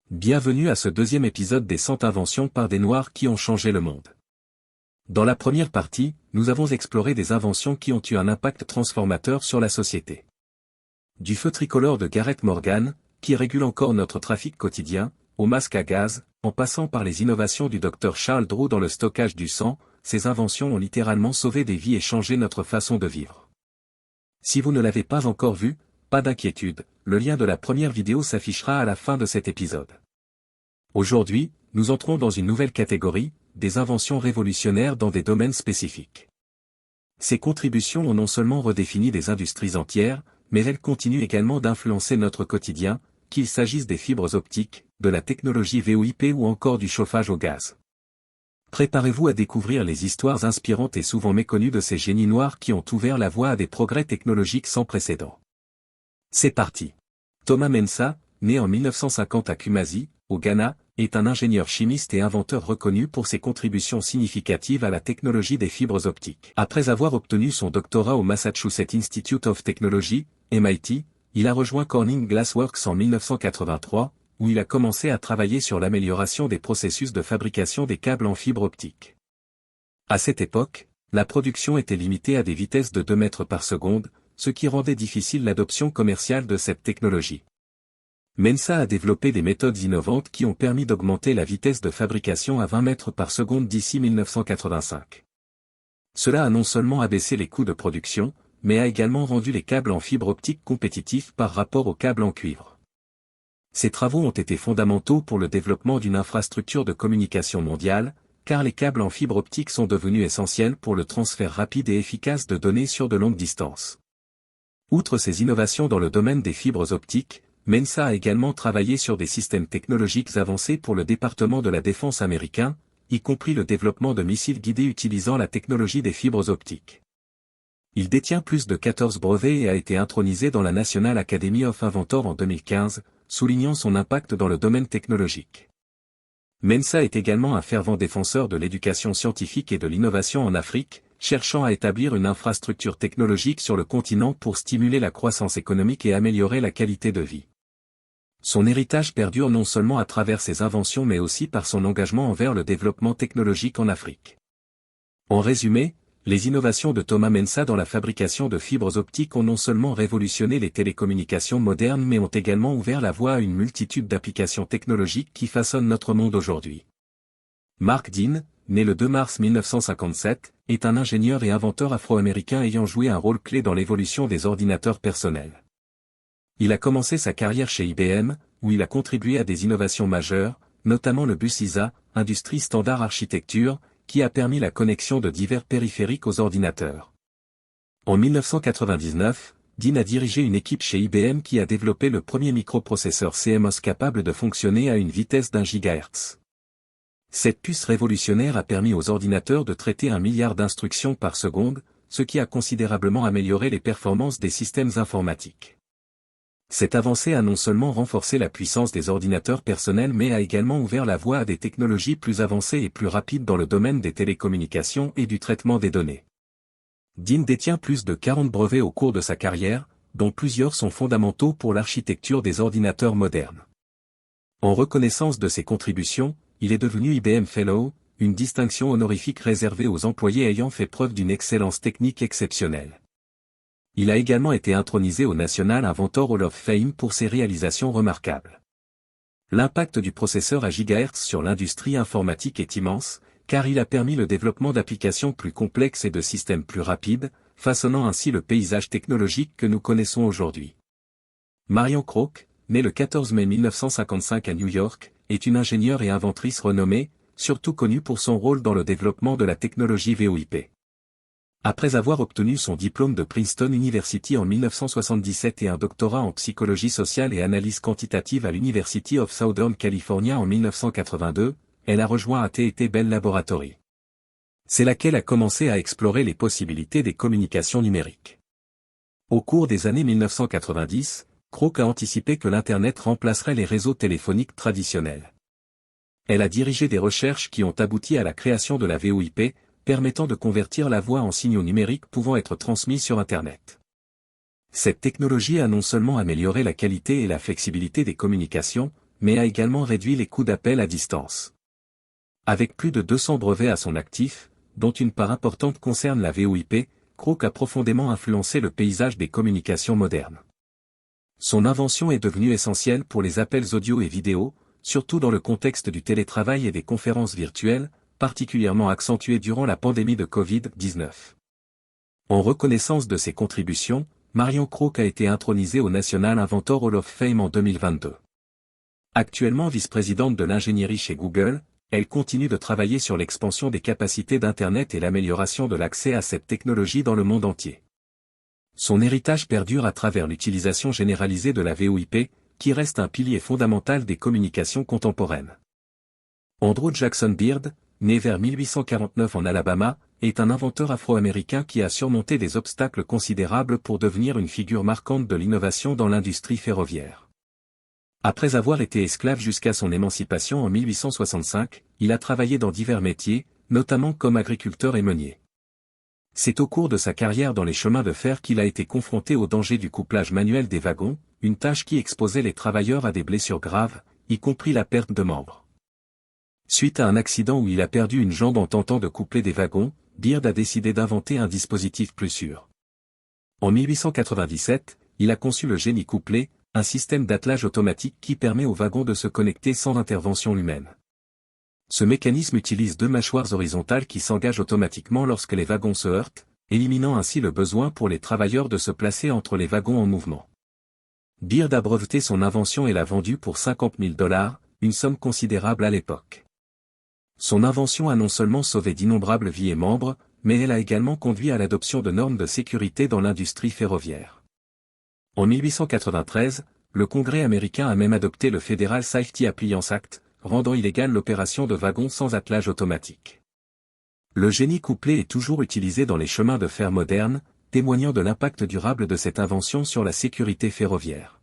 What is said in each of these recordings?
Bienvenue à ce deuxième épisode des 100 inventions par des Noirs qui ont changé le monde. Dans la première partie, nous avons exploré des inventions qui ont eu un impact transformateur sur la société. Du feu tricolore de Gareth Morgan, qui régule encore notre trafic quotidien, au masque à gaz, en passant par les innovations du Dr Charles Drew dans le stockage du sang, ces inventions ont littéralement sauvé des vies et changé notre façon de vivre. Si vous ne l'avez pas encore vu, pas d'inquiétude, le lien de la première vidéo s'affichera à la fin de cet épisode. Aujourd'hui, nous entrons dans une nouvelle catégorie, des inventions révolutionnaires dans des domaines spécifiques. Ces contributions ont non seulement redéfini des industries entières, mais elles continuent également d'influencer notre quotidien, qu'il s'agisse des fibres optiques, de la technologie VoIP ou encore du chauffage au gaz. Préparez-vous à découvrir les histoires inspirantes et souvent méconnues de ces génies noirs qui ont ouvert la voie à des progrès technologiques sans précédent. C'est parti. Thomas Mensah, né en 1950 à Kumasi, au Ghana, est un ingénieur chimiste et inventeur reconnu pour ses contributions significatives à la technologie des fibres optiques. Après avoir obtenu son doctorat au Massachusetts Institute of Technology, MIT, il a rejoint Corning Glassworks en 1983, où il a commencé à travailler sur l'amélioration des processus de fabrication des câbles en fibre optique. À cette époque, la production était limitée à des vitesses de 2 mètres par seconde, ce qui rendait difficile l'adoption commerciale de cette technologie. Mensah a développé des méthodes innovantes qui ont permis d'augmenter la vitesse de fabrication à 20 mètres par seconde d'ici 1985. Cela a non seulement abaissé les coûts de production, mais a également rendu les câbles en fibre optique compétitifs par rapport aux câbles en cuivre. Ces travaux ont été fondamentaux pour le développement d'une infrastructure de communication mondiale, car les câbles en fibre optique sont devenus essentiels pour le transfert rapide et efficace de données sur de longues distances. Outre ces innovations dans le domaine des fibres optiques, Mensah a également travaillé sur des systèmes technologiques avancés pour le département de la défense américain, y compris le développement de missiles guidés utilisant la technologie des fibres optiques. Il détient plus de 14 brevets et a été intronisé dans la National Academy of Inventors en 2015, soulignant son impact dans le domaine technologique. Mensah est également un fervent défenseur de l'éducation scientifique et de l'innovation en Afrique, cherchant à établir une infrastructure technologique sur le continent pour stimuler la croissance économique et améliorer la qualité de vie. Son héritage perdure non seulement à travers ses inventions mais aussi par son engagement envers le développement technologique en Afrique. En résumé, les innovations de Thomas Mensah dans la fabrication de fibres optiques ont non seulement révolutionné les télécommunications modernes mais ont également ouvert la voie à une multitude d'applications technologiques qui façonnent notre monde aujourd'hui. Mark Dean, né le 2 mars 1957, est un ingénieur et inventeur afro-américain ayant joué un rôle clé dans l'évolution des ordinateurs personnels. Il a commencé sa carrière chez IBM, où il a contribué à des innovations majeures, notamment le bus ISA, Industrie Standard Architecture, qui a permis la connexion de divers périphériques aux ordinateurs. En 1999, Dean a dirigé une équipe chez IBM qui a développé le premier microprocesseur CMOS capable de fonctionner à une vitesse d'1 GHz. Cette puce révolutionnaire a permis aux ordinateurs de traiter 1 milliard d'instructions par seconde, ce qui a considérablement amélioré les performances des systèmes informatiques. Cette avancée a non seulement renforcé la puissance des ordinateurs personnels mais a également ouvert la voie à des technologies plus avancées et plus rapides dans le domaine des télécommunications et du traitement des données. Dean détient plus de 40 brevets au cours de sa carrière, dont plusieurs sont fondamentaux pour l'architecture des ordinateurs modernes. En reconnaissance de ses contributions, il est devenu IBM Fellow, une distinction honorifique réservée aux employés ayant fait preuve d'une excellence technique exceptionnelle. Il a également été intronisé au National Inventor Hall of Fame pour ses réalisations remarquables. L'impact du processeur à gigahertz sur l'industrie informatique est immense, car il a permis le développement d'applications plus complexes et de systèmes plus rapides, façonnant ainsi le paysage technologique que nous connaissons aujourd'hui. Marion Crook, née le 14 mai 1955 à New York, est une ingénieure et inventrice renommée, surtout connue pour son rôle dans le développement de la technologie VoIP. Après avoir obtenu son diplôme de Princeton University en 1977 et un doctorat en psychologie sociale et analyse quantitative à l'University of Southern California en 1982, elle a rejoint AT&T Bell Laboratory. C'est là qu'elle a commencé à explorer les possibilités des communications numériques. Au cours des années 1990, Crook a anticipé que l'Internet remplacerait les réseaux téléphoniques traditionnels. Elle a dirigé des recherches qui ont abouti à la création de la VoIP, permettant de convertir la voix en signaux numériques pouvant être transmis sur Internet. Cette technologie a non seulement amélioré la qualité et la flexibilité des communications, mais a également réduit les coûts d'appel à distance. Avec plus de 200 brevets à son actif, dont une part importante concerne la VoIP, Kruk a profondément influencé le paysage des communications modernes. Son invention est devenue essentielle pour les appels audio et vidéo, surtout dans le contexte du télétravail et des conférences virtuelles, particulièrement accentuées durant la pandémie de Covid-19. En reconnaissance de ses contributions, Marion Kruk a été intronisée au National Inventor Hall of Fame en 2022. Actuellement vice-présidente de l'ingénierie chez Google, elle continue de travailler sur l'expansion des capacités d'Internet et l'amélioration de l'accès à cette technologie dans le monde entier. Son héritage perdure à travers l'utilisation généralisée de la VoIP, qui reste un pilier fondamental des communications contemporaines. Andrew Jackson Beard, né vers 1849 en Alabama, est un inventeur afro-américain qui a surmonté des obstacles considérables pour devenir une figure marquante de l'innovation dans l'industrie ferroviaire. Après avoir été esclave jusqu'à son émancipation en 1865, il a travaillé dans divers métiers, notamment comme agriculteur et meunier. C'est au cours de sa carrière dans les chemins de fer qu'il a été confronté au danger du couplage manuel des wagons, une tâche qui exposait les travailleurs à des blessures graves, y compris la perte de membres. Suite à un accident où il a perdu une jambe en tentant de coupler des wagons, Beard a décidé d'inventer un dispositif plus sûr. En 1897, il a conçu le génie couplé, un système d'attelage automatique qui permet aux wagons de se connecter sans intervention humaine. Ce mécanisme utilise deux mâchoires horizontales qui s'engagent automatiquement lorsque les wagons se heurtent, éliminant ainsi le besoin pour les travailleurs de se placer entre les wagons en mouvement. Beard a breveté son invention et l'a vendue pour $50 000, une somme considérable à l'époque. Son invention a non seulement sauvé d'innombrables vies et membres, mais elle a également conduit à l'adoption de normes de sécurité dans l'industrie ferroviaire. En 1893, le Congrès américain a même adopté le Federal Safety Appliance Act, rendant illégale l'opération de wagons sans attelage automatique. Le génie couplé est toujours utilisé dans les chemins de fer modernes, témoignant de l'impact durable de cette invention sur la sécurité ferroviaire.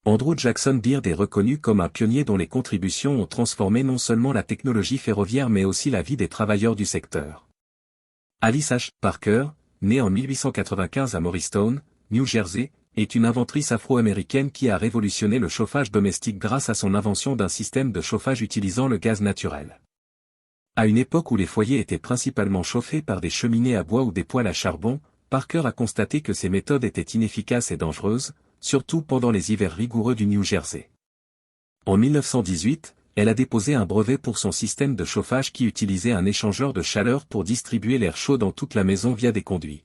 Andrew Jackson Beard est reconnu comme un pionnier dont les contributions ont transformé non seulement la technologie ferroviaire mais aussi la vie des travailleurs du secteur. Alice H. Parker, née en 1895 à Morristown, New Jersey, est une inventrice afro-américaine qui a révolutionné le chauffage domestique grâce à son invention d'un système de chauffage utilisant le gaz naturel. À une époque où les foyers étaient principalement chauffés par des cheminées à bois ou des poêles à charbon, Parker a constaté que ces méthodes étaient inefficaces et dangereuses, surtout pendant les hivers rigoureux du New Jersey. En 1918, elle a déposé un brevet pour son système de chauffage qui utilisait un échangeur de chaleur pour distribuer l'air chaud dans toute la maison via des conduits.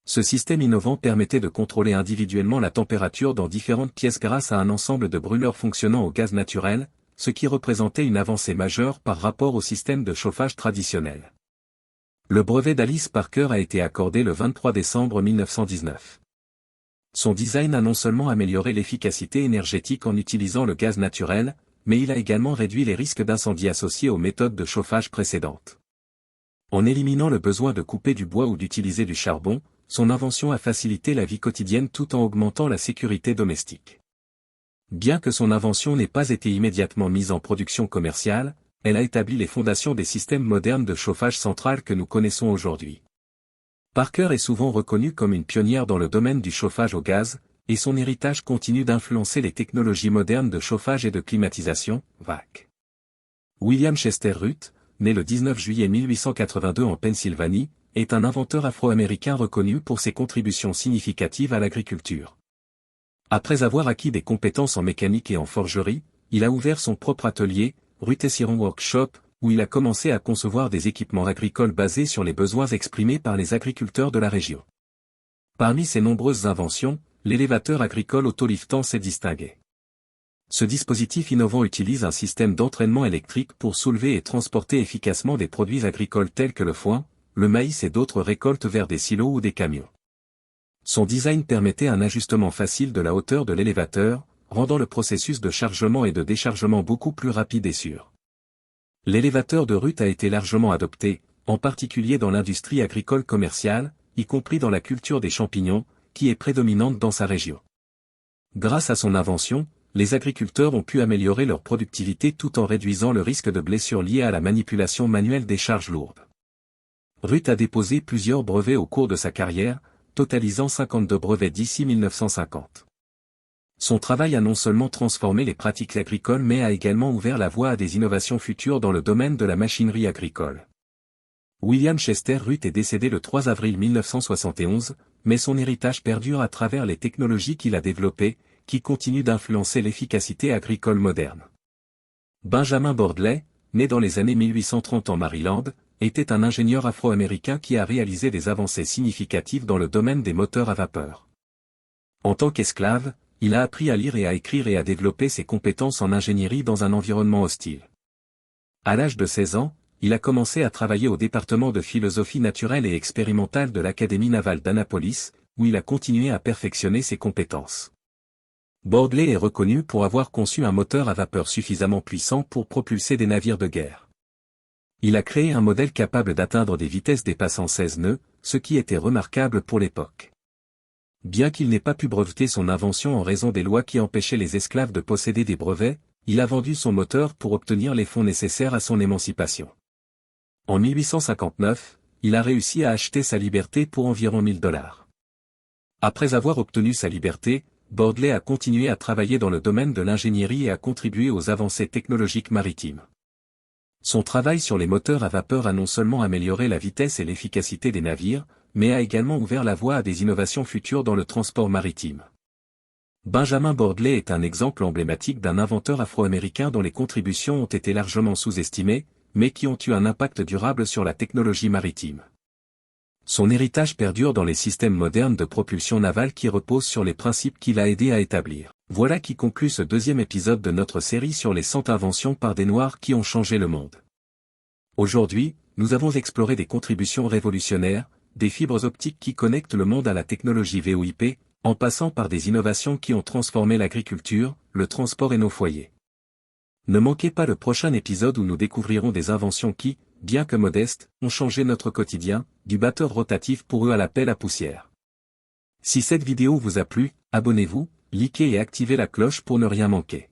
Ce système innovant permettait de contrôler individuellement la température dans différentes pièces grâce à un ensemble de brûleurs fonctionnant au gaz naturel, ce qui représentait une avancée majeure par rapport au système de chauffage traditionnel. Le brevet d'Alice Parker a été accordé le 23 décembre 1919. Son design a non seulement amélioré l'efficacité énergétique en utilisant le gaz naturel, mais il a également réduit les risques d'incendie associés aux méthodes de chauffage précédentes. En éliminant le besoin de couper du bois ou d'utiliser du charbon, son invention a facilité la vie quotidienne tout en augmentant la sécurité domestique. Bien que son invention n'ait pas été immédiatement mise en production commerciale, elle a établi les fondations des systèmes modernes de chauffage central que nous connaissons aujourd'hui. Parker est souvent reconnue comme une pionnière dans le domaine du chauffage au gaz, et son héritage continue d'influencer les technologies modernes de chauffage et de climatisation, VAC. William Chester Ruth, né le 19 juillet 1882 en Pennsylvanie, est un inventeur afro-américain reconnu pour ses contributions significatives à l'agriculture. Après avoir acquis des compétences en mécanique et en forgerie, il a ouvert son propre atelier, Ruth-Siron Workshop, où il a commencé à concevoir des équipements agricoles basés sur les besoins exprimés par les agriculteurs de la région. Parmi ses nombreuses inventions, l'élévateur agricole autoliftant s'est distingué. Ce dispositif innovant utilise un système d'entraînement électrique pour soulever et transporter efficacement des produits agricoles tels que le foin, le maïs et d'autres récoltes vers des silos ou des camions. Son design permettait un ajustement facile de la hauteur de l'élévateur, rendant le processus de chargement et de déchargement beaucoup plus rapide et sûr. L'élévateur de Ruth a été largement adopté, en particulier dans l'industrie agricole commerciale, y compris dans la culture des champignons, qui est prédominante dans sa région. Grâce à son invention, les agriculteurs ont pu améliorer leur productivité tout en réduisant le risque de blessures liées à la manipulation manuelle des charges lourdes. Ruth a déposé plusieurs brevets au cours de sa carrière, totalisant 52 brevets d'ici 1950. Son travail a non seulement transformé les pratiques agricoles mais a également ouvert la voie à des innovations futures dans le domaine de la machinerie agricole. William Chester Ruth est décédé le 3 avril 1971, mais son héritage perdure à travers les technologies qu'il a développées, qui continuent d'influencer l'efficacité agricole moderne. Benjamin Bordley, né dans les années 1830 en Maryland, était un ingénieur afro-américain qui a réalisé des avancées significatives dans le domaine des moteurs à vapeur. En tant qu'esclave, il a appris à lire et à écrire et à développer ses compétences en ingénierie dans un environnement hostile. À l'âge de 16 ans, il a commencé à travailler au département de philosophie naturelle et expérimentale de l'Académie navale d'Annapolis, où il a continué à perfectionner ses compétences. Bordley est reconnu pour avoir conçu un moteur à vapeur suffisamment puissant pour propulser des navires de guerre. Il a créé un modèle capable d'atteindre des vitesses dépassant 16 nœuds, ce qui était remarquable pour l'époque. Bien qu'il n'ait pas pu breveter son invention en raison des lois qui empêchaient les esclaves de posséder des brevets, il a vendu son moteur pour obtenir les fonds nécessaires à son émancipation. En 1859, il a réussi à acheter sa liberté pour environ $1000. Après avoir obtenu sa liberté, Bordley a continué à travailler dans le domaine de l'ingénierie et a contribué aux avancées technologiques maritimes. Son travail sur les moteurs à vapeur a non seulement amélioré la vitesse et l'efficacité des navires, mais a également ouvert la voie à des innovations futures dans le transport maritime. Benjamin Bordley est un exemple emblématique d'un inventeur afro-américain dont les contributions ont été largement sous-estimées, mais qui ont eu un impact durable sur la technologie maritime. Son héritage perdure dans les systèmes modernes de propulsion navale qui reposent sur les principes qu'il a aidé à établir. Voilà qui conclut ce deuxième épisode de notre série sur les 100 inventions par des Noirs qui ont changé le monde. Aujourd'hui, nous avons exploré des contributions révolutionnaires, des fibres optiques qui connectent le monde à la technologie VoIP, en passant par des innovations qui ont transformé l'agriculture, le transport et nos foyers. Ne manquez pas le prochain épisode où nous découvrirons des inventions qui, bien que modestes, ont changé notre quotidien, du batteur rotatif pour eux à la pelle à poussière. Si cette vidéo vous a plu, abonnez-vous, likez et activez la cloche pour ne rien manquer.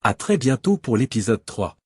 À très bientôt pour l'épisode 3.